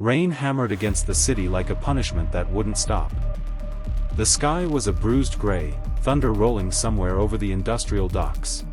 Rain hammered against the city like a punishment that wouldn't stop. The sky was a bruised gray, thunder rolling somewhere over the industrial docks.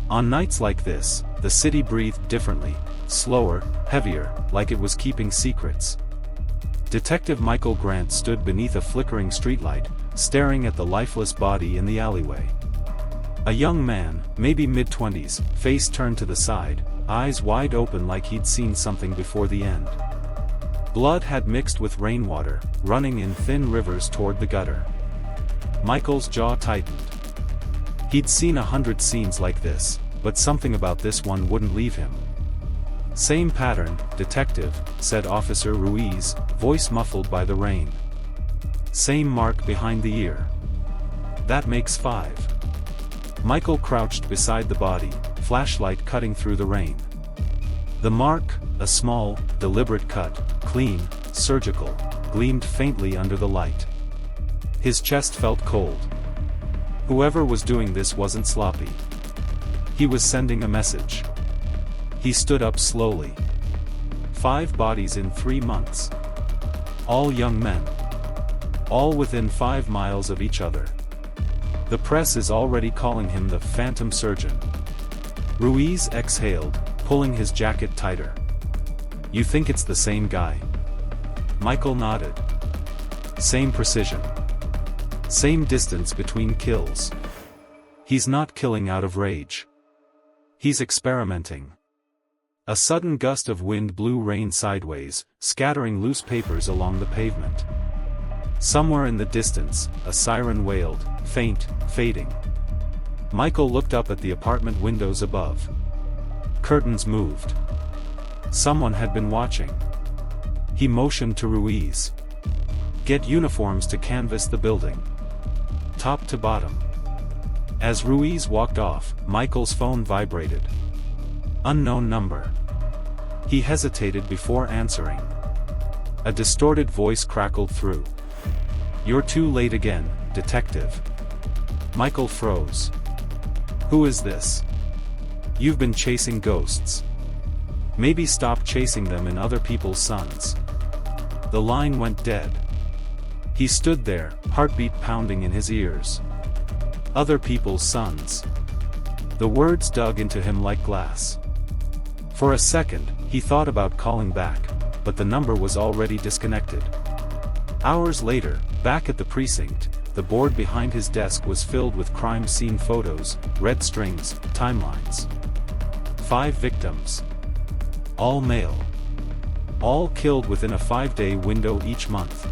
On nights like this, the city breathed differently, slower, heavier, like it was keeping secrets. Detective Michael Grant stood beneath a flickering streetlight, staring at the lifeless body in the alleyway. A young man, maybe mid-20s, face turned to the side, eyes wide open like he'd seen something before the end. Blood had mixed with rainwater, running in thin rivers toward the gutter. Michael's jaw tightened. He'd seen 100 scenes like this, but something about this one wouldn't leave him. "Same pattern, detective," said Officer Ruiz, voice muffled by the rain. "Same mark behind the ear. That makes 5. Michael crouched beside the body, flashlight cutting through the rain. The mark, a small, deliberate cut, clean, surgical, gleamed faintly under the light. His chest felt cold. Whoever was doing this wasn't sloppy. He was sending a message. He stood up slowly. 5 bodies in 3 months. All young men. All within 5 miles of each other. The press is already calling him the Phantom Surgeon. Ruiz exhaled, pulling his jacket tighter. "You think it's the same guy?" Michael nodded. "Same precision. Same distance between kills. He's not killing out of rage. He's experimenting." A sudden gust of wind blew rain sideways, scattering loose papers along the pavement. Somewhere in the distance, a siren wailed, faint, fading. Michael looked up at the apartment windows above. Curtains moved. Someone had been watching. He motioned to Ruiz. "Get uniforms to canvass the building. Top to bottom." As Ruiz walked off, Michael's phone vibrated. Unknown number. He hesitated before answering. A distorted voice crackled through. "You're too late again, detective." Michael froze. "Who is this? You've been chasing ghosts. Maybe stop chasing them in other people's sons." The line went dead. He stood there, heartbeat pounding in his ears. Other people's sons. The words dug into him like glass. For a second, he thought about calling back, but the number was already disconnected. Hours later, back at the precinct, the board behind his desk was filled with crime scene photos, red strings, timelines. 5 victims. All male. All killed within a 5-day window each month.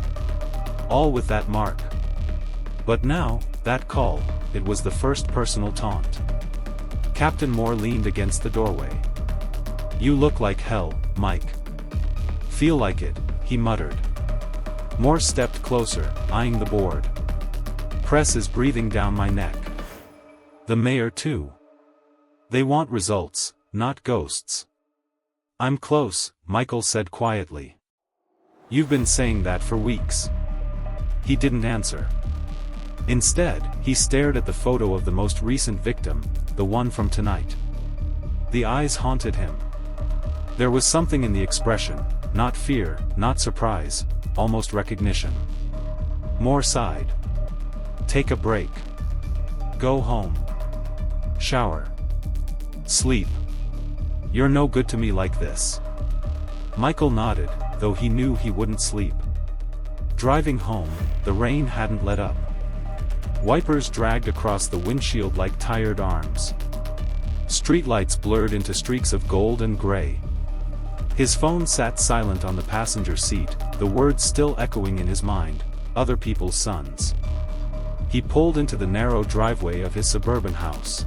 All with that mark. But now, that call, it was the first personal taunt. Captain Moore leaned against the doorway. "You look like hell, Mike." "Feel like it," he muttered. Moore stepped closer, eyeing the board. "Press is breathing down my neck. The mayor too. They want results, not ghosts." "I'm close," Michael said quietly. "You've been saying that for weeks." He didn't answer. Instead, he stared at the photo of the most recent victim, the one from tonight. The eyes haunted him. There was something in the expression, not fear, not surprise, almost recognition. Moore sighed. "Take a break. Go home. Shower. Sleep. You're no good to me like this." Michael nodded, though he knew he wouldn't sleep. Driving home, the rain hadn't let up. Wipers dragged across the windshield like tired arms. Streetlights blurred into streaks of gold and gray. His phone sat silent on the passenger seat, the words still echoing in his mind, "Other people's sons." He pulled into the narrow driveway of his suburban house.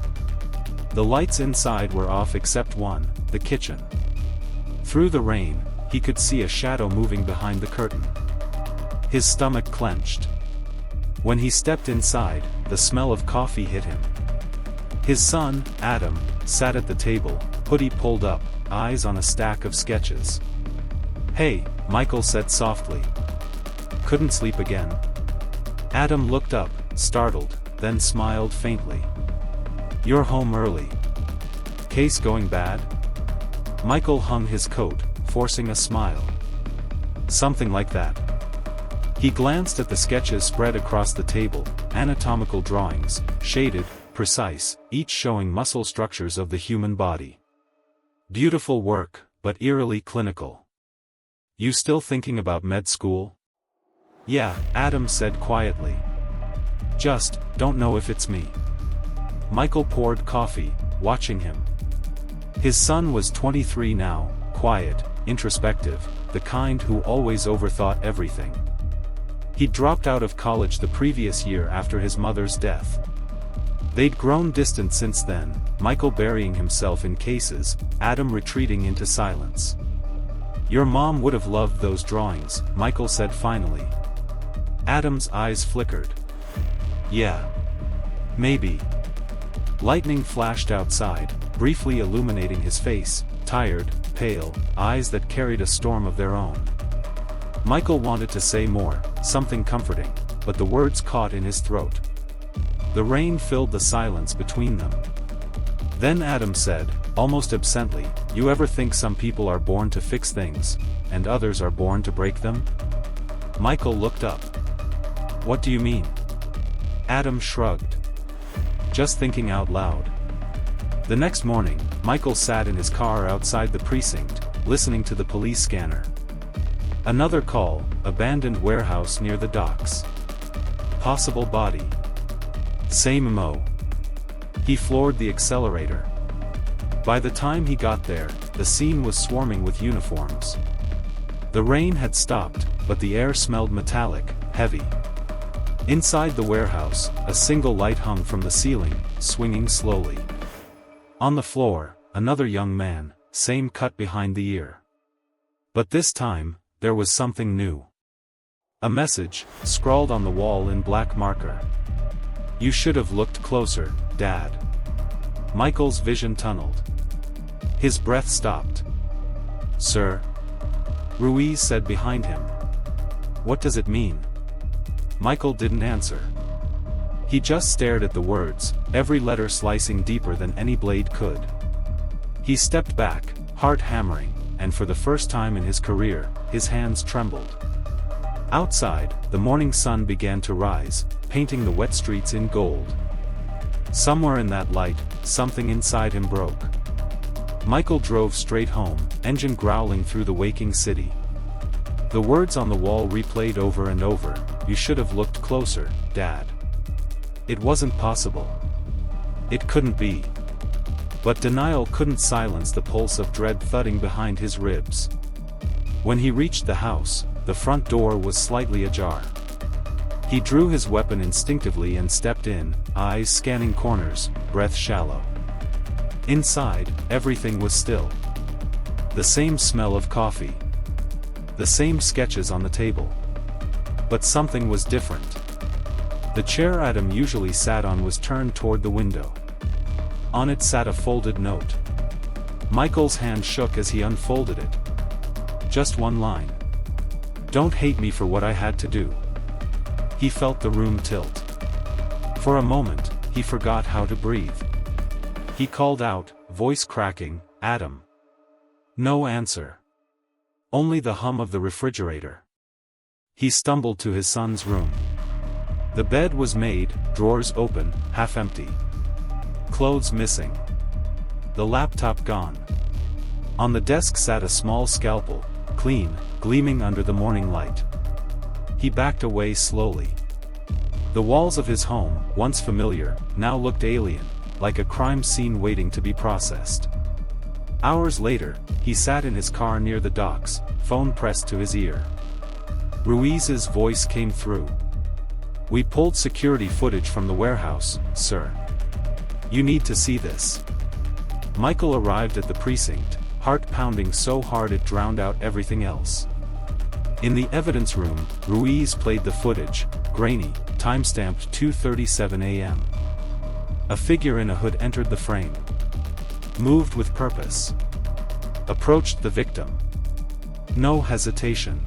The lights inside were off except one, the kitchen. Through the rain, he could see a shadow moving behind the curtain. His stomach clenched. When he stepped inside, the smell of coffee hit him. His son, Adam, sat at the table, hoodie pulled up, eyes on a stack of sketches. "Hey," Michael said softly. "Couldn't sleep again?" Adam looked up, startled, then smiled faintly. "You're home early. Case going bad?" Michael hung his coat, forcing a smile. something like that. He glanced at the sketches spread across the table, anatomical drawings, shaded, precise, each showing muscle structures of the human body. Beautiful work, but eerily clinical. You still thinking about med school? Yeah, Adam said quietly. Just, don't know if it's me. Michael poured coffee, watching him. His son was 23 now, quiet, introspective, the kind who always overthought everything. He'd dropped out of college the previous year after his mother's death. They'd grown distant since then, Michael burying himself in cases, Adam retreating into silence. Your mom would have loved those drawings, Michael said finally. Adam's eyes flickered. Yeah. Maybe. Lightning flashed outside, briefly illuminating his face, tired, pale, eyes that carried a storm of their own. Michael wanted to say more, something comforting, but the words caught in his throat. The rain filled the silence between them. Then Adam said, almost absently, you ever think some people are born to fix things, and others are born to break them? Michael looked up. What do you mean? Adam shrugged. Just thinking out loud. The next morning, Michael sat in his car outside the precinct, listening to the police scanner. Another call, abandoned warehouse near the docks. Possible body. Same MO. He floored the accelerator. By the time he got there, the scene was swarming with uniforms. The rain had stopped, but the air smelled metallic, heavy. Inside the warehouse, a single light hung from the ceiling, swinging slowly. On the floor, another young man, same cut behind the ear. But this time, there was something new. A message, scrawled on the wall in black marker. You should have looked closer, Dad. Michael's vision tunneled. His breath stopped. Sir? Ruiz said behind him. What does it mean? Michael didn't answer. He just stared at the words, every letter slicing deeper than any blade could. He stepped back, heart hammering, and for the first time in his career, his hands trembled. Outside, the morning sun began to rise, painting the wet streets in gold. Somewhere in that light, something inside him broke. Michael drove straight home, engine growling through the waking city. The words on the wall replayed over and over, you should have looked closer, Dad. It wasn't possible. It couldn't be. But denial couldn't silence the pulse of dread thudding behind his ribs. When he reached the house, the front door was slightly ajar. He drew his weapon instinctively and stepped in, eyes scanning corners, breath shallow. Inside, everything was still. The same smell of coffee. The same sketches on the table. But something was different. The chair Adam usually sat on was turned toward the window. On it sat a folded note. Michael's hand shook as he unfolded it. Just one line. Don't hate me for what I had to do. He felt the room tilt. For a moment, he forgot how to breathe. He called out, voice cracking, Adam. No answer. Only the hum of the refrigerator. He stumbled to his son's room. The bed was made, drawers open, half empty. Clothes missing. The laptop gone. On the desk sat a small scalpel, clean, gleaming under the morning light. He backed away slowly. The walls of his home, once familiar, now looked alien, like a crime scene waiting to be processed. Hours later, he sat in his car near the docks, phone pressed to his ear. Ruiz's voice came through. We pulled security footage from the warehouse, sir. You need to see this. Michael arrived at the precinct, heart pounding so hard it drowned out everything else. In the evidence room, Ruiz played the footage, grainy, time-stamped 2:37 a.m. A figure in a hood entered the frame. Moved with purpose. Approached the victim. No hesitation.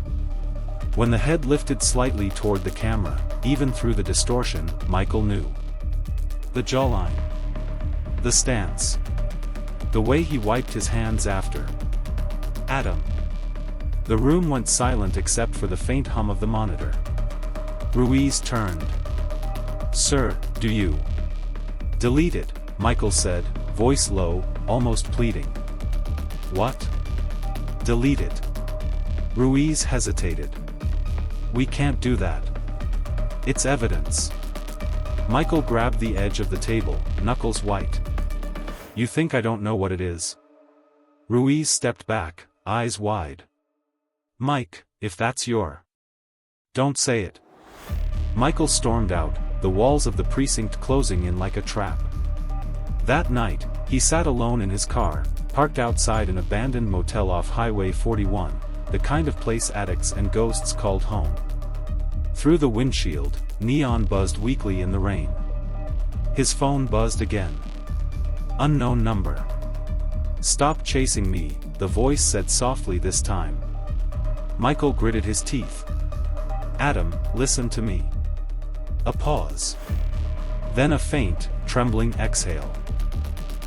When the head lifted slightly toward the camera, even through the distortion, Michael knew. The jawline. The stance. The way he wiped his hands after. Adam. The room went silent except for the faint hum of the monitor. Ruiz turned. "Sir, do you?" "Delete it," Michael said, voice low, almost pleading. "What?" "Delete it." Ruiz hesitated. "We can't do that. It's evidence." Michael grabbed the edge of the table, knuckles white. "You think I don't know what it is?" Ruiz stepped back, eyes wide. "Mike, if that's your..." "Don't say it." Michael stormed out, the walls of the precinct closing in like a trap. That night, he sat alone in his car, parked outside an abandoned motel off Highway 41, the kind of place addicts and ghosts called home. Through the windshield, neon buzzed weakly in the rain. His phone buzzed again. Unknown number. "Stop chasing me," the voice said softly this time. Michael gritted his teeth. "Adam, listen to me." A pause. Then a faint, trembling exhale.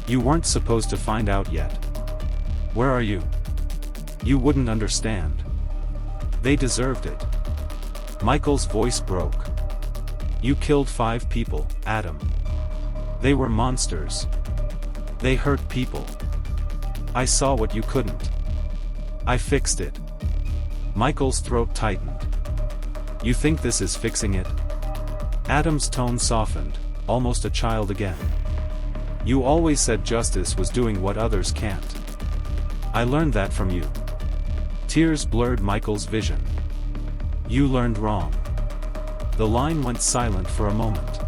"You weren't supposed to find out yet." "Where are you?" "You wouldn't understand." "They deserved it." Michael's voice broke. "You killed 5 people, Adam. They were monsters. They hurt people. I saw what you couldn't. I fixed it." Michael's throat tightened. "You think this is fixing it?" Adam's tone softened, almost a child again. "You always said justice was doing what others can't. I learned that from you." Tears blurred Michael's vision. "You learned wrong." The line went silent for a moment.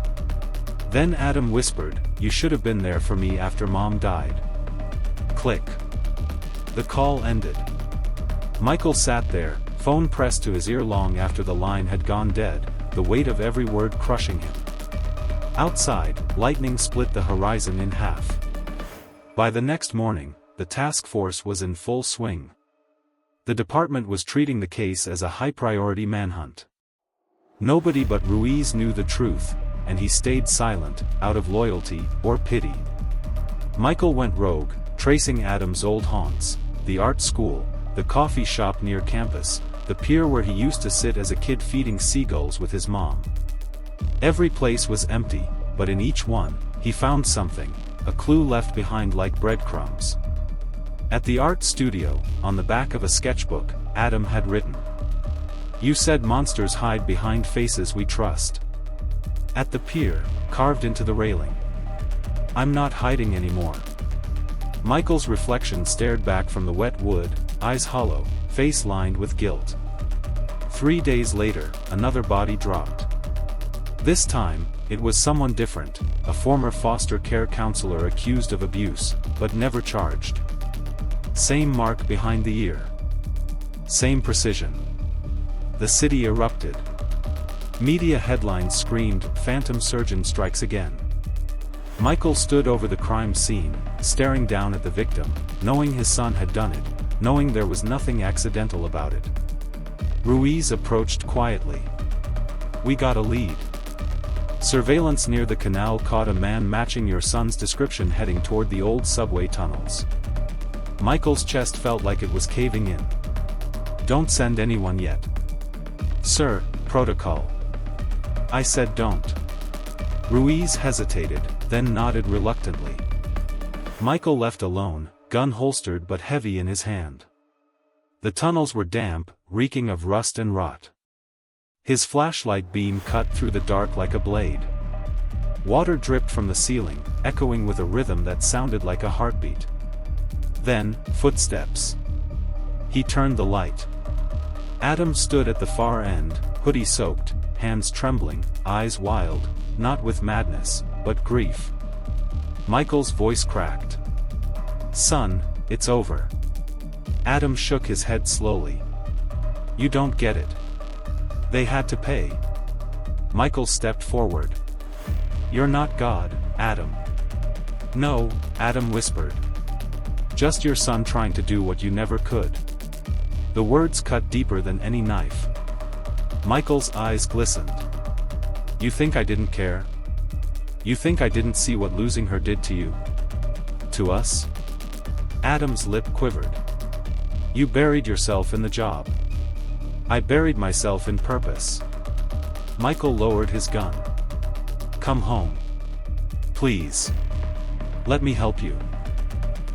Then Adam whispered, "You should have been there for me after Mom died." Click. The call ended. Michael sat there, phone pressed to his ear long after the line had gone dead, the weight of every word crushing him. Outside, lightning split the horizon in half. By the next morning, the task force was in full swing. The department was treating the case as a high-priority manhunt. Nobody but Ruiz knew the truth, and he stayed silent, out of loyalty or pity. Michael went rogue, tracing Adam's old haunts, the art school, the coffee shop near campus, the pier where he used to sit as a kid feeding seagulls with his mom. Every place was empty, but in each one, he found something, a clue left behind like breadcrumbs. At the art studio, on the back of a sketchbook, Adam had written, "You said monsters hide behind faces we trust." At the pier, carved into the railing, "I'm not hiding anymore." Michael's reflection stared back from the wet wood, eyes hollow, face lined with guilt. 3 days later, another body dropped. This time, it was someone different, a former foster care counselor accused of abuse, but never charged. Same mark behind the ear. Same precision. The city erupted. Media headlines screamed, "Phantom surgeon strikes again." Michael stood over the crime scene, staring down at the victim, knowing his son had done it, knowing there was nothing accidental about it. Ruiz approached quietly. "We got a lead. Surveillance near the canal caught a man matching your son's description heading toward the old subway tunnels." Michael's chest felt like it was caving in. "Don't send anyone yet." "Sir, protocol." "I said don't." Ruiz hesitated, then nodded reluctantly. Michael left alone, gun holstered but heavy in his hand. The tunnels were damp, reeking of rust and rot. His flashlight beam cut through the dark like a blade. Water dripped from the ceiling, echoing with a rhythm that sounded like a heartbeat. Then, footsteps. He turned the light. Adam stood at the far end, hoodie soaked, hands trembling, eyes wild, not with madness, but grief. Michael's voice cracked. "Son, it's over." Adam shook his head slowly. "You don't get it. They had to pay." Michael stepped forward. "You're not God, Adam." "No," Adam whispered. "Just your son trying to do what you never could." The words cut deeper than any knife. Michael's eyes glistened. "You think I didn't care? You think I didn't see what losing her did to you? To us?" Adam's lip quivered. You buried yourself in the job. I buried myself in purpose. Michael lowered his gun. Come home. Please. Let me help you.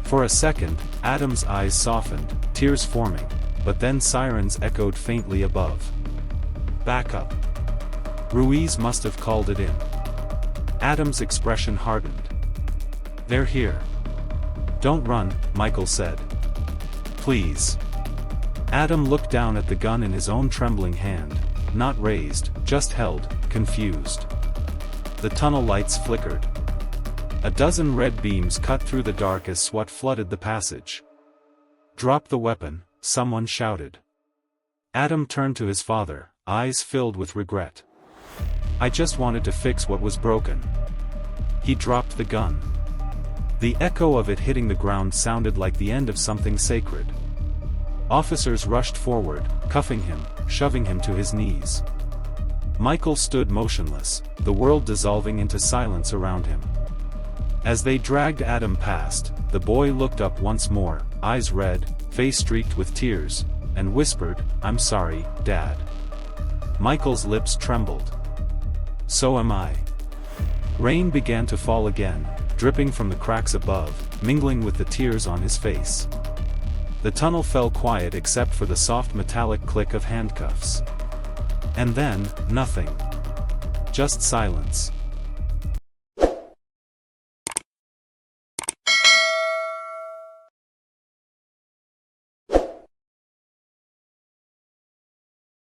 For a second, Adam's eyes softened, tears forming, but then sirens echoed faintly above. Back up. Ruiz must have called it in. Adam's expression hardened. They're here. Don't run, Michael said. Please. Adam looked down at the gun in his own trembling hand, not raised, just held, confused. The tunnel lights flickered. A dozen red beams cut through the dark as SWAT flooded the passage. Drop the weapon, someone shouted. Adam turned to his father, eyes filled with regret. I just wanted to fix what was broken. He dropped the gun. The echo of it hitting the ground sounded like the end of something sacred. Officers rushed forward, cuffing him, shoving him to his knees. Michael stood motionless, the world dissolving into silence around him. As they dragged Adam past, the boy looked up once more, eyes red, face streaked with tears, and whispered, "I'm sorry, Dad." Michael's lips trembled. So am I. Rain began to fall again, dripping from the cracks above, mingling with the tears on his face. The tunnel fell quiet except for the soft metallic click of handcuffs. And then, nothing. Just silence.